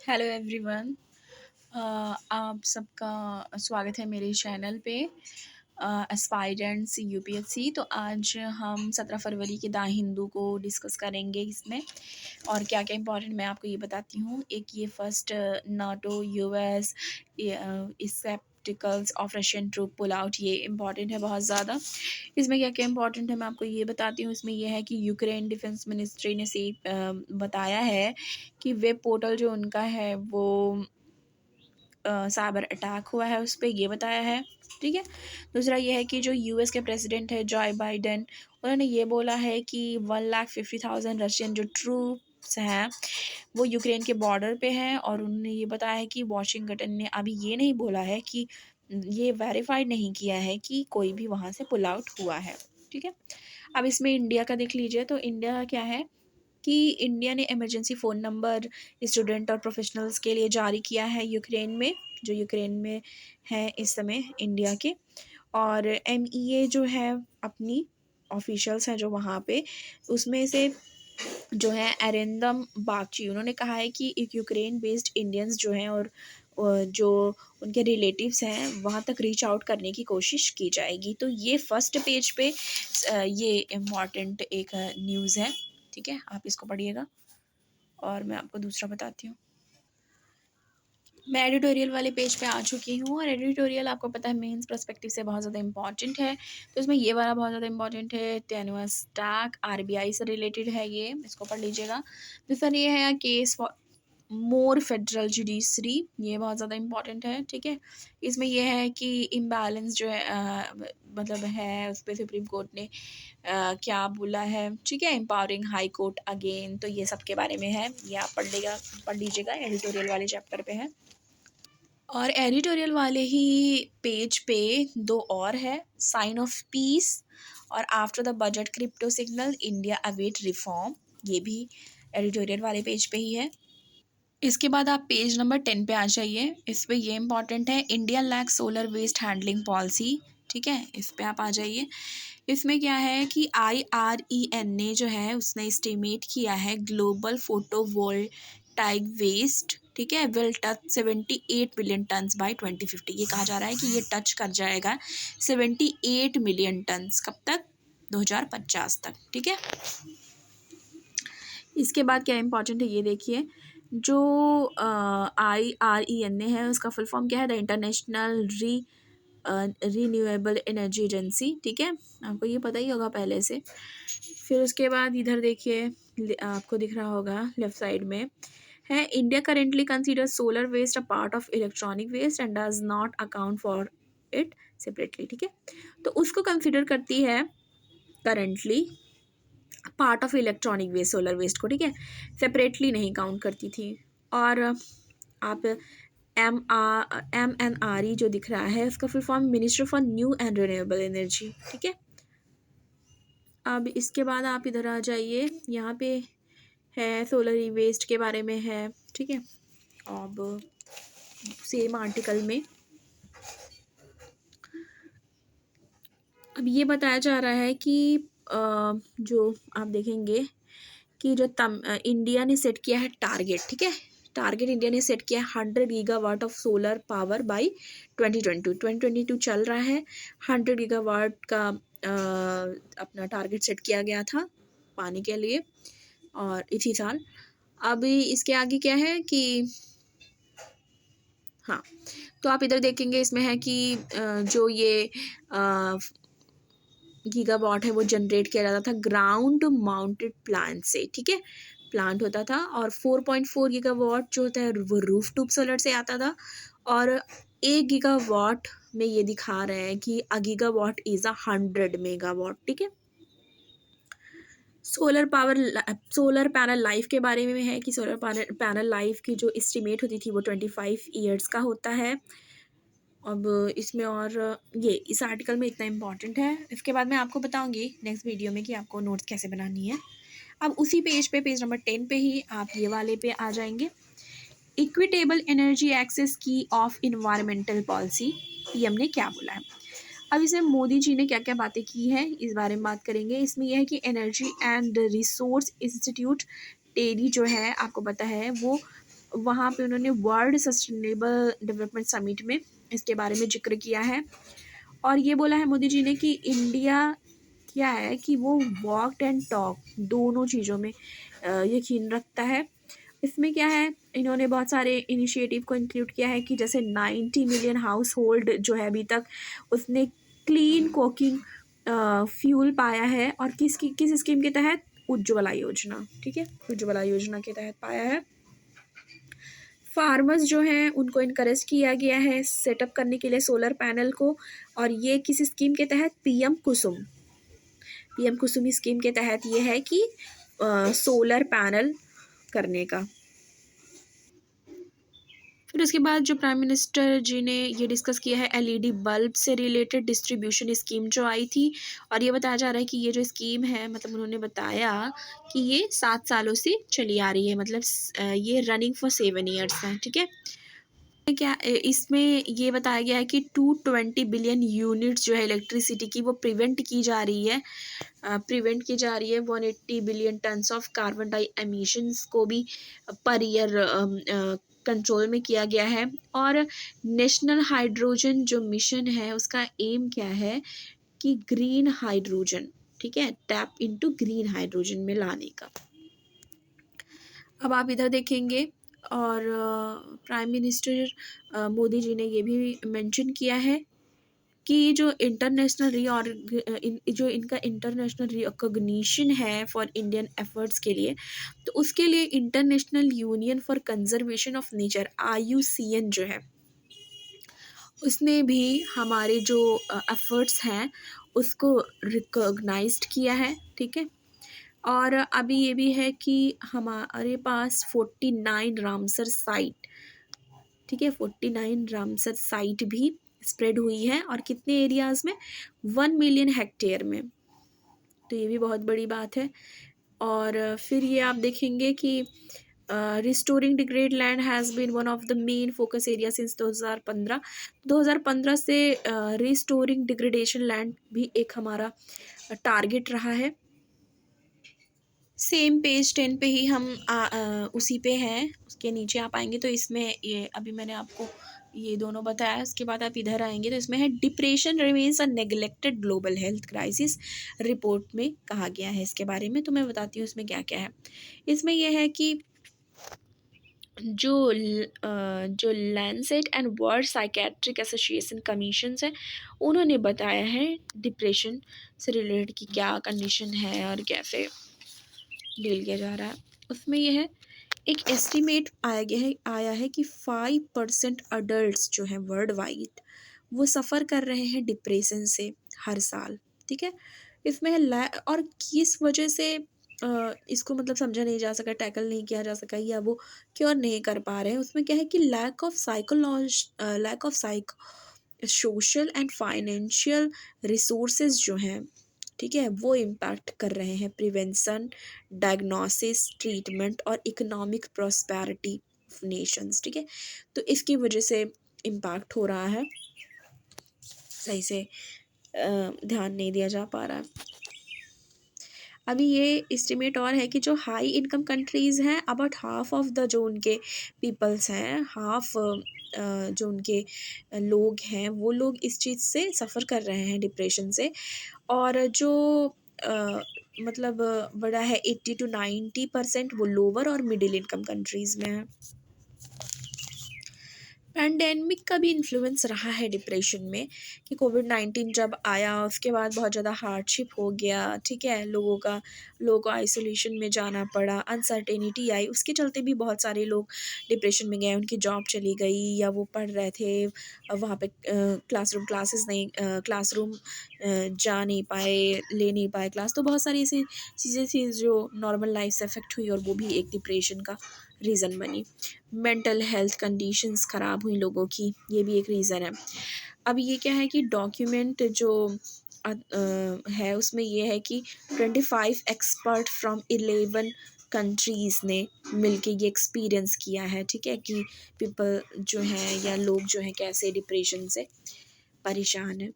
Hello everyone. आप सबका स्वागत है मेरे चैनल पे एस्पायरेंट्स यूपीएससी। तो आज हम 17 फरवरी के द हिंदू को डिस्कस करेंगे इसमें, और क्या क्या इंपॉर्टेंट मैं आपको ये बताती हूँ। एक ये first NATO US sceptical of Russian troop pull out, ये इंपॉर्टेंट है बहुत ज़्यादा। इसमें क्या क्या इंपॉर्टेंट है मैं आपको ये बताती हूँ। इसमें यह है कि यूक्रेन डिफेंस मिनिस्ट्री ने से बताया है कि वेब पोर्टल जो उनका है वो साइबर अटैक हुआ है, उस पर ये बताया है। ठीक है। दूसरा ये है कि जो यूएस के प्रेसिडेंट है जॉय बाइडेन, उन्होंने ये बोला है कि 1,50,000 रशियन जो ट्रूप्स हैं वो यूक्रेन के बॉर्डर पे हैं, और उन्होंने ये बताया है कि वॉशिंगटन ने अभी ये नहीं बोला है कि ये वेरीफाइड नहीं किया है कि कोई भी वहाँ से पुल आउट हुआ है। ठीक है। अब इसमें इंडिया का देख लीजिए, तो इंडिया का क्या है कि इंडिया ने इमरजेंसी फ़ोन नंबर स्टूडेंट और प्रोफेशनल्स के लिए जारी किया है यूक्रेन में, जो यूक्रेन में है इस समय इंडिया के। और एमईए जो है अपनी ऑफिशियल्स हैं जो वहाँ पे, उसमें से जो है अरिंदम बागची, उन्होंने कहा है कि एक यूक्रेन बेस्ड इंडियंस जो हैं और जो उनके रिलेटिव्स हैं वहाँ तक रीच आउट करने की कोशिश की जाएगी। तो ये फर्स्ट पेज पे ये इम्पॉर्टेंट एक न्यूज़ है। ठीक है, आप इसको पढ़िएगा और मैं आपको दूसरा बताती हूँ। मैं एडिटोरियल वाले पेज पे आ चुकी हूँ, और एडिटोरियल आपको पता है मेंस पर्सपेक्टिव से बहुत ज़्यादा इंपॉर्टेंट है। तो इसमें ये वाला बहुत ज़्यादा इंपॉर्टेंट है, टेनुअस टैग आरबीआई से रिलेटेड है, ये इसको पढ़ लीजिएगा। दूसरा ये है case for more federal judiciary, ये बहुत ज़्यादा इंपॉर्टेंट है। ठीक है। इसमें यह है कि इम्बैलेंस जो है मतलब है, उस पर सुप्रीम कोर्ट ने क्या बोला है। ठीक है। एम्पावरिंग हाई कोर्ट अगेन, तो ये सब के बारे में है, ये आप पढ़ लीजिएगा, एडिटोरियल वाले चैप्टर पे है। और एडिटोरियल वाले ही पेज पे दो और है, साइन ऑफ पीस और after the budget crypto signal India await reform, ये भी एडिटोरियल वाले पेज पे ही है। इसके बाद आप पेज नंबर 10 पे आ जाइए। इस पे ये इंपॉर्टेंट है, India lack solar waste handling policy. ठीक है, इस पे आप आ जाइए। इसमें क्या है कि IREN ने जो है उसने एस्टिमेट किया है ग्लोबल फोटो वोल्टाइक वेस्ट, ठीक है, will touch 78 million tons by 2050। ये कहा जा रहा है कि ये टच कर जाएगा 78 मिलियन टन्स, कब तक? 2050 तक। ठीक है। इसके बाद क्या इंपॉर्टेंट है ये देखिए, जो IREN है उसका फुल फॉर्म क्या है, the international renewable energy agency. ठीक है, आपको ये पता ही होगा पहले से। फिर उसके बाद इधर देखिए, आपको दिख रहा होगा लेफ्ट साइड में है, India currently consider solar waste a part of electronic waste and does not account for it separately. ठीक है, तो उसको कंसीडर करती है currently part of electronic waste, solar waste को। ठीक है, सेपरेटली नहीं काउंट करती थी। और आप MNRE जो दिख रहा है उसका full form minister for new and renewable energy. ठीक है। अब इसके बाद आप इधर आ जाइए, यहाँ पे है सोलर ई वेस्ट के बारे में है। ठीक है। अब सेम आर्टिकल में अब ये बताया जा रहा है कि जो आप देखेंगे कि जो इंडिया ने सेट किया है टारगेट। ठीक है, टारगेट इंडिया ने सेट किया है 100 gigawatt of solar power bye 2022 चल रहा है। 100 गीगावाट का अपना टारगेट सेट किया गया था पानी के लिए, और इसी साल। अभी इसके आगे क्या है कि हाँ, तो आप इधर देखेंगे इसमें है कि जो ये गीगावाट है वो जनरेट किया जाता था ग्राउंड माउंटेड प्लांट से। ठीक है, प्लांट होता था। और 4.4 गीगावाट जो होता है वो रूफ टॉप सोलर से आता था। और 1 गीगावाट में ये दिखा रहे हैं कि अ गीगावाट इज 100 मेगावाट। ठीक है। सोलर पैनल लाइफ के बारे में है कि सोलर पैनल लाइफ की जो एस्टिमेट होती थी वो 25 ईयर्स का होता है। अब इसमें और ये इस आर्टिकल में इतना इम्पॉर्टेंट है। इसके बाद मैं आपको बताऊंगी नेक्स्ट वीडियो में कि आपको नोट्स कैसे बनानी है। अब उसी पेज पे, पेज नंबर 10 पे ही आप ये वाले पे आ जाएंगे, इक्विटेबल एनर्जी एक्सेस की ऑफ इन्वायरमेंटल पॉलिसी, पीएम ने क्या बोला है। अब इसमें मोदी जी ने क्या क्या बातें की हैं इस बारे में बात करेंगे। इसमें यह है कि एनर्जी एंड रिसोर्स इंस्टीट्यूट टेरी जो है आपको पता है वो वहाँ पे उन्होंने वर्ल्ड सस्टेनेबल डेवलपमेंट समिट में इसके बारे में जिक्र किया है। और ये बोला है मोदी जी ने कि इंडिया क्या है कि वो वॉक एंड टॉक दोनों चीज़ों में यकीन रखता है। इसमें क्या है, इन्होंने बहुत सारे इनिशिएटिव को इंक्लूड किया है कि जैसे 90 मिलियन हाउस होल्ड जो है अभी तक उसने क्लीन कुकिंग फ्यूल पाया है। और किस स्कीम के तहत? उज्ज्वला योजना। ठीक है, उज्ज्वला योजना के तहत पाया है। फार्मर्स जो हैं उनको इनकरेज किया गया है सेटअप करने के लिए सोलर पैनल को। और ये किस स्कीम के तहत? पीएम कुसुम स्कीम के तहत ये है कि सोलर पैनल करने का। फिर उसके बाद जो प्राइम मिनिस्टर जी ने ये डिस्कस किया है एलईडी बल्ब से रिलेटेड डिस्ट्रीब्यूशन स्कीम जो आई थी। और ये बताया जा रहा है कि ये जो स्कीम है, मतलब उन्होंने बताया कि ये 7 सालों से चली आ रही है, मतलब ये रनिंग फॉर 7 ईयर्स है। ठीक है, क्या इसमें ये बताया गया है कि 220 बिलियन यूनिट्स जो है इलेक्ट्रिसिटी की वो प्रिवेंट की जा रही है। 180 billion tons of carbon di emissions को भी पर ईयर कंट्रोल में किया गया है। और नेशनल हाइड्रोजन जो मिशन है उसका एम क्या है कि ग्रीन हाइड्रोजन, ठीक है, टैप इनटू ग्रीन हाइड्रोजन में लाने का। अब आप इधर देखेंगे और प्राइम मिनिस्टर मोदी जी ने ये भी मेंशन किया है कि जो इनका इंटरनेशनल रिकॉग्निशन है फॉर इंडियन एफर्ट्स के लिए, तो उसके लिए international union for conservation of nature IUCN जो है उसने भी हमारे जो एफर्ट्स हैं उसको रिकॉग्नाइज्ड किया है। ठीक है, और अभी ये भी है कि हमारे पास 49 रामसर साइट, ठीक है, 49 रामसर साइट भी स्प्रेड हुई है। और कितने एरियाज़ में? 1 मिलियन हेक्टेयर में। तो ये भी बहुत बड़ी बात है। और फिर ये आप देखेंगे कि restoring degrade land has been one of the main focus area since 2015 से रिस्टोरिंग डिग्रेडेशन लैंड भी एक हमारा टारगेट रहा है। सेम पेज 10 पे ही हम उसी पे हैं, उसके नीचे आप आएंगे तो इसमें ये अभी मैंने आपको ये दोनों बताया। उसके बाद आप इधर आएंगे तो इसमें है डिप्रेशन रिमेन्स अ neglected global health crisis, report में कहा गया है इसके बारे में। तो मैं बताती हूँ इसमें क्या क्या है। इसमें यह है कि जो Lancet and world psychiatric association commissions है उन्होंने बताया है डिप्रेशन से रिलेटेड की क्या कंडीशन है और कैसे डील किया जा रहा है। उसमें यह है एक एस्टिमेट आया है कि 5% अडल्ट्स जो हैं वर्ल्ड वाइड वो सफ़र कर रहे हैं डिप्रेशन से हर साल। ठीक है, इसमें है और किस वजह से इसको मतलब समझा नहीं जा सका, टैकल नहीं किया जा सका या वो क्योर नहीं कर पा रहे हैं। उसमें क्या है कि lack of social and financial resources जो हैं, ठीक है, वो इम्पैक्ट कर रहे हैं प्रिवेंशन, डायग्नोसिस, ट्रीटमेंट और इकोनॉमिक प्रॉस्पेरिटी ऑफ नेशंस। ठीक है, तो इसकी वजह से इम्पैक्ट हो रहा है, सही से ध्यान नहीं दिया जा पा रहा है। अभी ये एस्टिमेट और है कि जो हाई इनकम कंट्रीज़ हैं अबाउट हाफ ऑफ द जो उनके पीपल्स हैं, हाफ जो उनके लोग हैं वो लोग इस चीज़ से सफ़र कर रहे हैं डिप्रेशन से। और जो मतलब बड़ा है 80 to 90% वो लोअर और मिडिल इनकम कंट्रीज़ में है। पैंडेमिक का भी इन्फ्लुएंस रहा है डिप्रेशन में कि कोविड-19 जब आया उसके बाद बहुत ज़्यादा हार्डशिप हो गया। ठीक है, लोगों को आइसोलेशन में जाना पड़ा, अनसर्टेनिटी आई, उसके चलते भी बहुत सारे लोग डिप्रेशन में गए। उनकी जॉब चली गई या वो पढ़ रहे थे, वहाँ पे क्लासरूम जा नहीं पाए, ले नहीं पाए क्लास। तो बहुत सारी ऐसी चीज़ें थी जो नॉर्मल लाइफ से अफेक्ट हुई और वो भी एक डिप्रेशन का रीज़न बनी। मेंटल हेल्थ कंडीशंस ख़राब हुई लोगों की, ये भी एक रीज़न है। अब ये क्या है कि डॉक्यूमेंट जो है उसमें ये है कि 25 एक्सपर्ट फ्रॉम 11 कंट्रीज़ ने मिलके ये एक्सपीरियंस किया है। ठीक है, कि पीपल जो हैं या लोग जो हैं कैसे डिप्रेशन से परेशान हैं।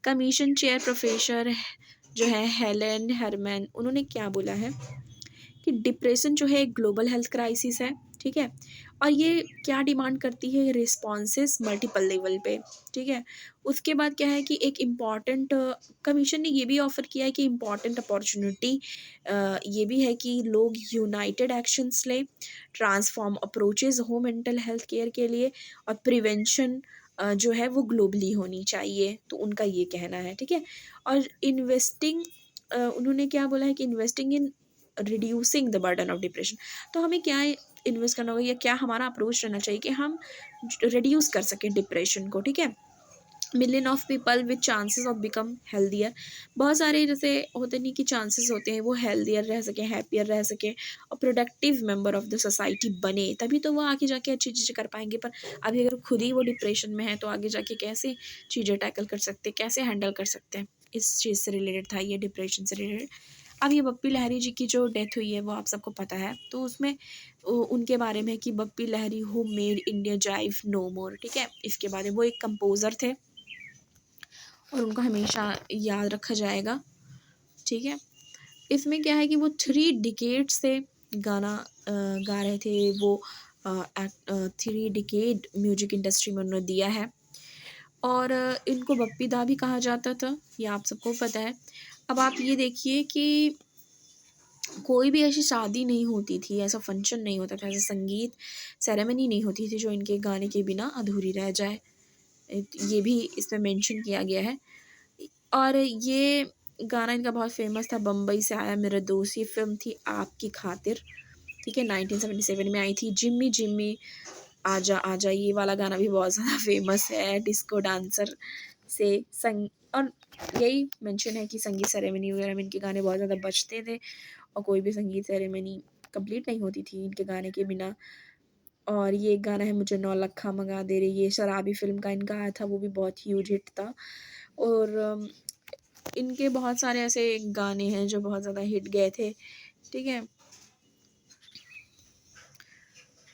कमीशन चेयर प्रोफेसर जो है हेलेन हरमैन, उन्होंने क्या बोला है कि डिप्रेशन जो है एक ग्लोबल हेल्थ क्राइसिस है। ठीक है, और ये क्या डिमांड करती है, रिस्पॉन्सेस मल्टीपल लेवल पे, ठीक है। उसके बाद क्या है कि एक इम्पॉर्टेंट कमीशन ने ये भी ऑफ़र किया है कि इम्पॉर्टेंट अपॉर्चुनिटी ये भी है कि लोग यूनाइटेड एक्शंस लें, ट्रांसफॉर्म अप्रोचेस हो मेंटल हेल्थ केयर के लिए, और प्रिवेंशन जो है वो ग्लोबली होनी चाहिए, तो उनका ये कहना है, ठीक है। और इन्वेस्टिंग उन्होंने क्या बोला है कि investing in reducing the burden of depression, तो हमें क्या इन्वेस्ट करना होगा या क्या हमारा अप्रोच रहना चाहिए कि हम रिड्यूस कर सकें डिप्रेशन को, ठीक है। Million of people with chances of become healthier, बहुत सारे जैसे होते नहीं कि चांसेस होते हैं वो हेल्दियर रह सकें, हैप्पियर रह सकें और productive member of the society बने, तभी तो वो आगे जाके अच्छी चीज़ें कर पाएंगे। पर अभी अगर खुद ही वो डिप्रेशन में है तो आगे जाके कैसे चीज़ें टैकल कर सकते हैं, कैसे हैंडल कर सकते हैं। इस चीज़ से रिलेटेड था ये, डिप्रेशन से रिलेटेड। अब ये बप्पी लहरी जी की जो डेथ हुई है वो आप सबको पता है, तो उसमें उनके बारे में कि Bappi Lahiri who made India jive no more, ठीक है। इसके बारे में वो एक कंपोज़र थे और उनको हमेशा याद रखा जाएगा, ठीक है। इसमें क्या है कि वो 3 डिकेड से गाना गा रहे थे वो, 3 डिकेड म्यूजिक इंडस्ट्री में उन्होंने दिया है, और इनको बप्पी दा भी कहा जाता था, ये आप सबको पता है। अब आप ये देखिए कि कोई भी ऐसी शादी नहीं होती थी, ऐसा फंक्शन नहीं होता था, ऐसा संगीत सेरेमनी नहीं होती थी जो इनके गाने के बिना अधूरी रह जाए। ये भी इसमें मेंशन किया गया है। और ये गाना इनका बहुत फेमस था, बम्बई से आया मेरा दोस्त, ये फ़िल्म थी आपकी खातिर, ठीक है, 1977 में आई थी। जिम्मी जिम्मी आजा आजा, ये वाला गाना भी बहुत ज़्यादा फेमस है डिस्को डांसर से। संग और यही मेंशन है कि संगीत सेरेमनी वगैरह में इनके गाने बहुत ज़्यादा बजते थे, और कोई भी संगीत सेरेमनी कंप्लीट नहीं होती थी इनके गाने के बिना। और ये एक गाना है मुझे नौलखा मंगा दे रे, ये शराबी फ़िल्म का इनका आया था, वो भी बहुत ह्यूज हिट था। और इनके बहुत सारे ऐसे गाने हैं जो बहुत ज़्यादा हिट गए थे, ठीक है।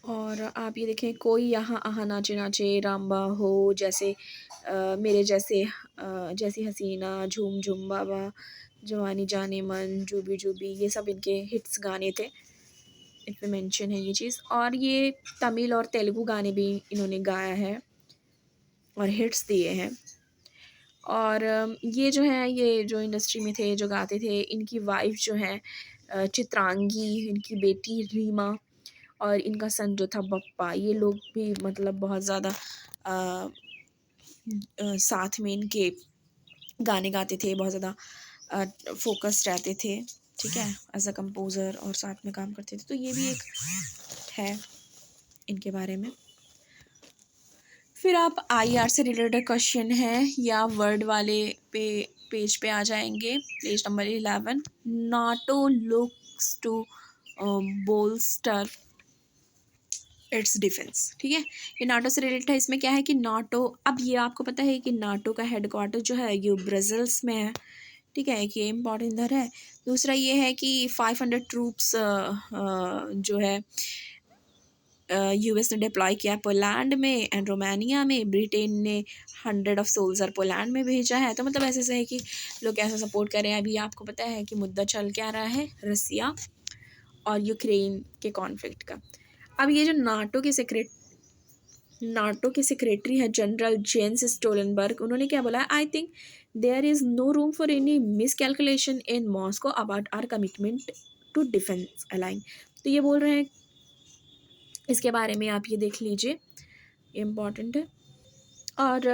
और आप ये देखें, कोई यहाँ आहा नाचे नाचे रामबा हो, जैसे मेरे जैसे जैसी हसीना, झूम झूम बाबा, जवानी जाने मन, जूबी जूबी, ये सब इनके हिट्स गाने थे, इसमें मेंशन है ये चीज़। और ये तमिल और तेलुगु गाने भी इन्होंने गाया है और हिट्स दिए हैं। और ये जो है, ये जो इंडस्ट्री में थे, जो गाते थे, इनकी वाइफ़ जो हैं चित्रांगी, इनकी बेटी रीमा, और इनका सन जो था बप्पा, ये लोग भी मतलब बहुत ज़्यादा साथ में इनके गाने गाते थे, बहुत ज़्यादा फ़ोकस्ड रहते थे, ठीक है, एज़ अ कंपोज़र, और साथ में काम करते थे। तो ये भी एक है इनके बारे में। फिर आप आईआर से रिलेटेड क्वेश्चन है या वर्ड वाले पे पेज पे आ जाएंगे, page number 11। NATO looks to bolster its defence, ठीक है। ये नाटो से रिलेटेड है। इसमें क्या है कि नाटो, अब ये आपको पता है कि नाटो का हेडक्वार्टर जो है ये ब्रसल्स में है, ठीक है, एक ये इम्पॉर्टेंट इधर है। दूसरा ये है कि 500 ट्रूप्स जो है यूएस ने डिप्लॉय किया पोलैंड में एंड रोमानिया में, ब्रिटेन ने 100 ऑफ सोल्जर पोलैंड में भेजा है। तो मतलब ऐसे ऐसे है कि लोग कैसे सपोर्ट कर रहे हैं। अभी आपको पता है कि मुद्दा चल क्या रहा है, रसिया और यूक्रेन के कॉन्फ्लिक्ट का। अब ये जो नाटो के सेक्रेटरी है जनरल जेंस स्टोलनबर्ग, उन्होंने क्या बोला, I think there is no room for any miscalculation in Moscow about our commitment to defence align. तो ये बोल रहे हैं, इसके बारे में आप ये देख लीजिए, इम्पॉर्टेंट है। और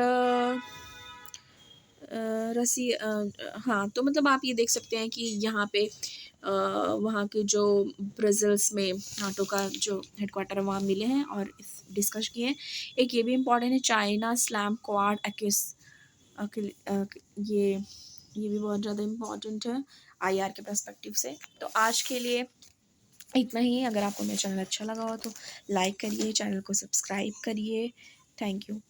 हाँ, तो मतलब आप ये देख सकते हैं कि यहाँ पे वहाँ के जो ब्रज़ल्स में नाटो का जो हेडक्वार्टर है वहाँ मिले हैं और डिस्कस किए हैं। एक ये भी इम्पॉर्टेंट है, चाइना स्लैम क्वाड एक्यूस, ये भी बहुत ज़्यादा इम्पॉर्टेंट है आईआर के पर्सपेक्टिव से। तो आज के लिए इतना ही। अगर आपको मेरा चैनल अच्छा लगा हो तो लाइक करिए, चैनल को सब्सक्राइब करिए। Thank you.